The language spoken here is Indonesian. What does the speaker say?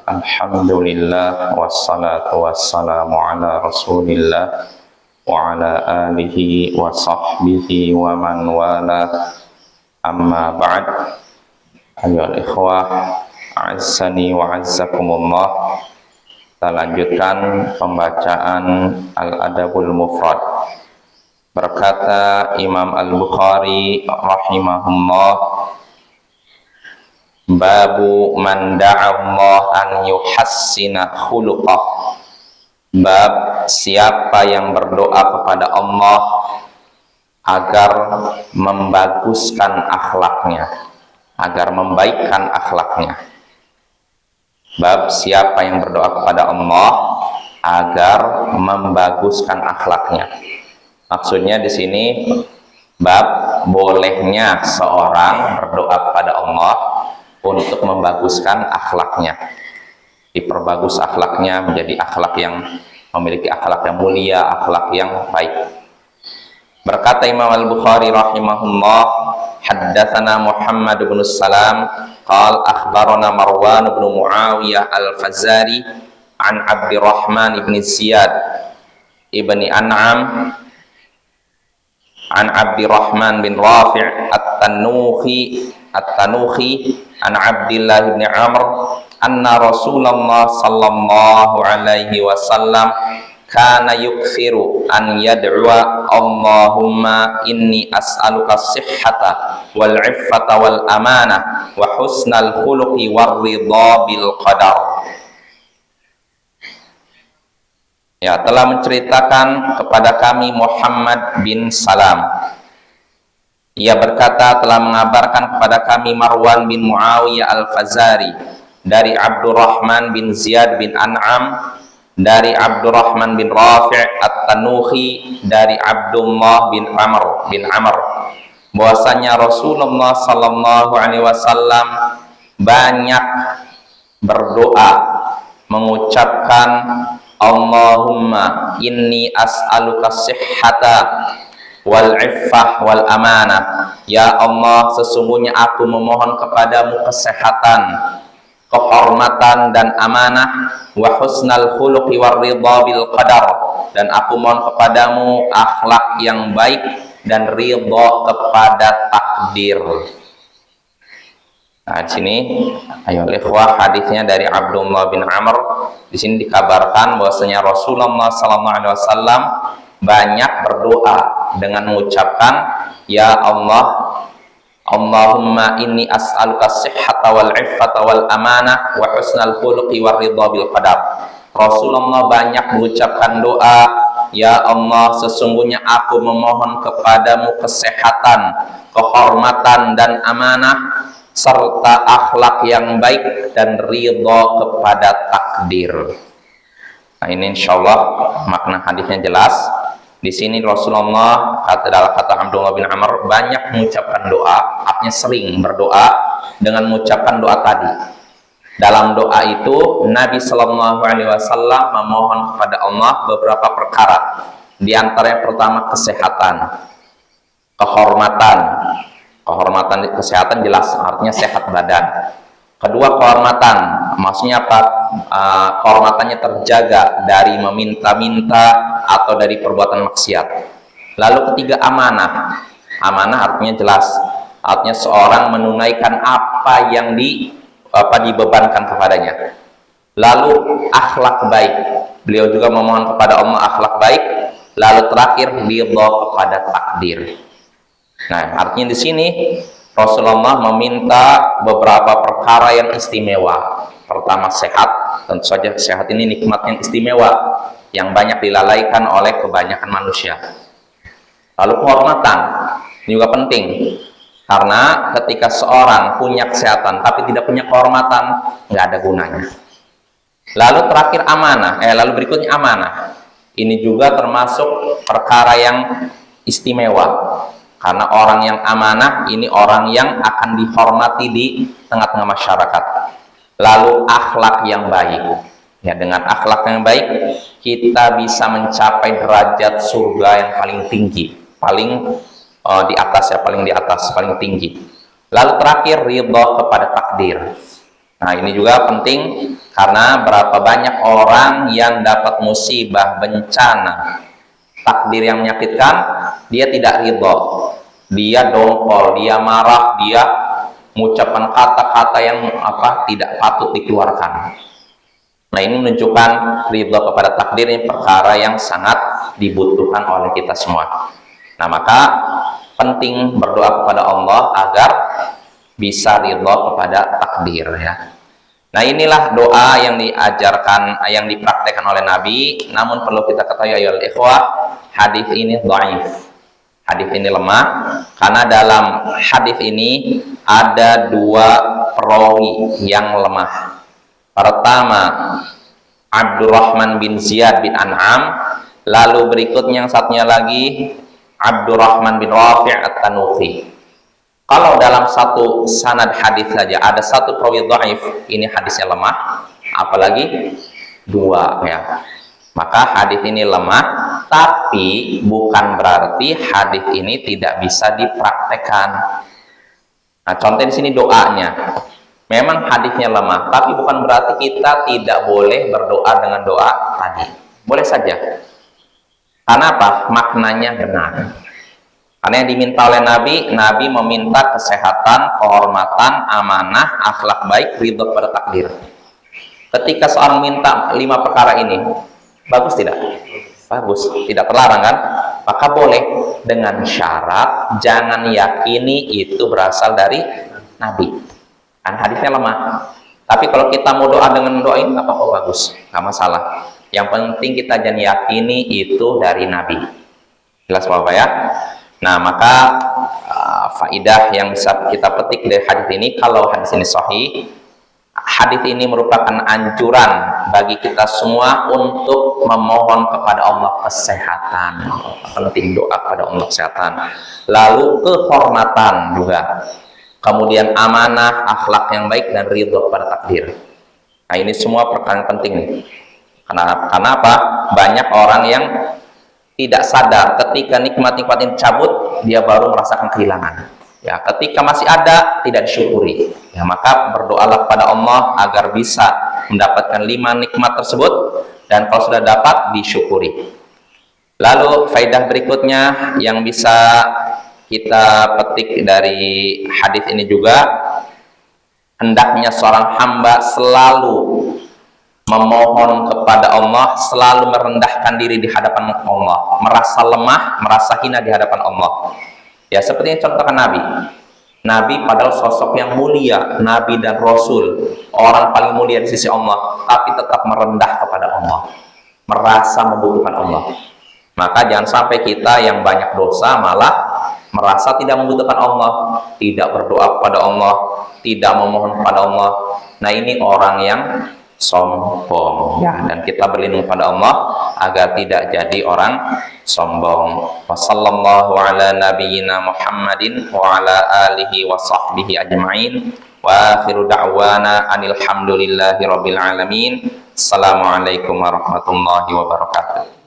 Alhamdulillah wassalatu wassalamu ala Rasulillah wa ala alihi wa sahbihi wa man wala, amma ba'd. Ayyuhal ikhwah, a'azzani wa a'azzakumullah. Kita lanjutkan pembacaan Al-Adabul Mufrad. Berkata Imam Al-Bukhari rahimahullah, babu man da'allah an yuhassina khuluqah. Bab siapa yang berdoa kepada Allah agar membaguskan akhlaknya, agar membaikkan akhlaknya. Bab siapa yang berdoa kepada Allah agar membaguskan akhlaknya. Maksudnya di sini bab bolehnya seorang berdoa kepada Allah untuk membaguskan akhlaknya, diperbagus akhlaknya menjadi akhlak yang memiliki akhlak yang mulia, akhlak yang baik. Berkata Imam Al-Bukhari rahimahullah, haddatsana Muhammad bin Salam qala akhbarana Marwan bin Muawiyah Al-Fazari an Abdurrahman bin Ziyad ibni An'am an Abdurrahman bin Rafi' At-Tanuhi an Abdullah bin Amr anna Rasulullah sallallahu alaihi wasallam kana yukthiru an yad'ua Allahumma inni as'aluka sihhata wal 'iffata wal amanah wa husnal khuluqi war ridha bil qadar. Ya, telah menceritakan kepada kami Muhammad bin Salam. Ia berkata, telah mengabarkan kepada kami Marwan bin Muawiyah Al-Fazari dari Abdurrahman bin Ziyad bin An'am, dari Abdurrahman bin Rafi' At-Tanuhi, dari Abdullah bin Amr, bahwasanya Rasulullah sallallahu alaihi wasallam banyak berdoa mengucapkan Allahumma inni as'aluka sihhata wal iffah wal amanah. Ya Allah, sesungguhnya aku memohon kepadamu kesehatan, kehormatan dan amanah, wa husnal khuluqi war ridha bil qadar, dan aku mohon kepadamu akhlak yang baik dan ridha kepada takdir. Nah, di sini ayo ikhwah, hadisnya dari Abdullah bin Amr. Di sini dikabarkan bahwasanya Rasulullah sallallahu alaihi wasallam banyak berdoa dengan mengucapkan ya Allah, Allahumma inni as'aluka sihhata wal 'iffata wal amanah wa husnal khuluqi war ridha bil qadar. Rasulullah banyak mengucapkan doa, ya Allah, sesungguhnya aku memohon kepadamu kesehatan, kehormatan dan amanah serta akhlak yang baik dan ridha kepada takdir. Nah, ini insyaallah makna hadisnya jelas. Di sini Rasulullah dalam kata Abdullah bin Amr banyak mengucapkan doa, artinya sering berdoa dengan mengucapkan doa tadi. Dalam doa itu Nabi Sallallahu Alaihi Wasallam memohon kepada Allah beberapa perkara. Di antaranya pertama kesehatan, kehormatan. Kehormatan kesehatan jelas artinya sehat badan. Kedua kehormatan, maksudnya apa? Kehormatannya terjaga dari meminta-minta atau dari perbuatan maksiat. Lalu ketiga amanah. Amanah artinya jelas, artinya seorang menunaikan apa yang dibebankan kepadanya. Lalu akhlak baik, beliau juga memohon kepada Allah akhlak baik. Lalu terakhir ridha kepada takdir. Nah, artinya di sini Rasulullah meminta beberapa perkara yang istimewa. Pertama sehat, tentu saja sehat ini nikmat yang istimewa yang banyak dilalaikan oleh kebanyakan manusia. Lalu kehormatan ini juga penting, karena ketika seorang punya kesehatan tapi tidak punya kehormatan, nggak ada gunanya. Lalu terakhir amanah, lalu berikutnya amanah. Ini juga termasuk perkara yang istimewa. Karena orang yang amanah ini orang yang akan dihormati di tengah-tengah masyarakat. Lalu akhlak yang baik. Ya, dengan akhlak yang baik kita bisa mencapai derajat surga yang paling tinggi, paling di atas ya, paling di atas, paling tinggi. Lalu terakhir ridha kepada takdir. Nah, ini juga penting karena berapa banyak orang yang dapat musibah, bencana, takdir yang menyakitkan, dia tidak ridho, dia dongkol, dia marah, dia mengucapkan kata-kata yang tidak patut dikeluarkan. Nah, ini menunjukkan ridho kepada takdir ini perkara yang sangat dibutuhkan oleh kita semua. Nah, maka penting berdoa kepada Allah agar bisa ridho kepada takdir, ya. Nah, inilah doa yang diajarkan, yang dipraktekkan oleh Nabi. Namun perlu kita ketahui ya ikhwah, hadis ini dhaif. Hadis ini lemah karena dalam hadis ini ada dua perawi yang lemah. Pertama, Abdurrahman bin Ziyad bin An'am, lalu berikutnya yang satunya lagi Abdurrahman bin Rafi' at-Tanuhi. Kalau dalam satu sanad hadis saja ada satu perawi dhaif, ini hadisnya lemah, apalagi dua, ya. Maka hadis ini lemah, tapi bukan berarti hadis ini tidak bisa dipraktekkan. Nah, contoh di sini doanya. Memang hadisnya lemah, tapi bukan berarti kita tidak boleh berdoa dengan doa tadi. Boleh saja. Karena apa? Maknanya benar. Karena yang diminta oleh Nabi meminta kesehatan, kehormatan, amanah, akhlak baik, ridho pada takdir. Ketika seorang minta 5 perkara ini, bagus tidak? Bagus, tidak terlarang kan? Maka boleh, dengan syarat jangan yakini itu berasal dari Nabi. Kan hadisnya lemah. Tapi kalau kita mau doa dengan doa ini, apa-apa bagus, nggak masalah. Yang penting kita jangan yakini itu dari Nabi. Jelas Bapak ya? Nah, maka faidah yang bisa kita petik dari hadis ini, kalau hadis ini sahih, hadis ini merupakan anjuran bagi kita semua untuk memohon kepada Allah kesehatan. Penting doa kepada Allah kesehatan. Lalu kehormatan juga. Kemudian amanah, akhlak yang baik, dan ridho pada takdir. Nah, ini semua perkara yang penting nih. Kenapa? Banyak orang yang tidak sadar ketika nikmat-nikmat ini cabut, dia baru merasakan kehilangan. Ya, ketika masih ada, tidak disyukuri. Ya, maka berdoalah kepada Allah agar bisa mendapatkan 5 nikmat tersebut, dan kalau sudah dapat, disyukuri. Lalu faedah berikutnya yang bisa kita petik dari hadis ini juga, hendaknya seorang hamba selalu memohon kepada Allah, selalu merendahkan diri di hadapan Allah, merasa lemah, merasa hina di hadapan Allah. Ya, seperti yang contohkan Nabi padahal sosok yang mulia, Nabi dan Rasul, orang paling mulia di sisi Allah, tapi tetap merendah kepada Allah, merasa membutuhkan Allah. Maka jangan sampai kita yang banyak dosa malah merasa tidak membutuhkan Allah, tidak berdoa kepada Allah, tidak memohon kepada Allah. Nah, ini orang yang sombong, ya. Dan kita berlindung pada Allah agar tidak jadi orang sombong. Wassallallahu ala nabiyyina Muhammadin wa ala alihi wa sahbihi ajma'in. Wa akhiru da'wana anil hamdulillahi rabbil alamin. Assalamualaikum warahmatullahi wabarakatuh.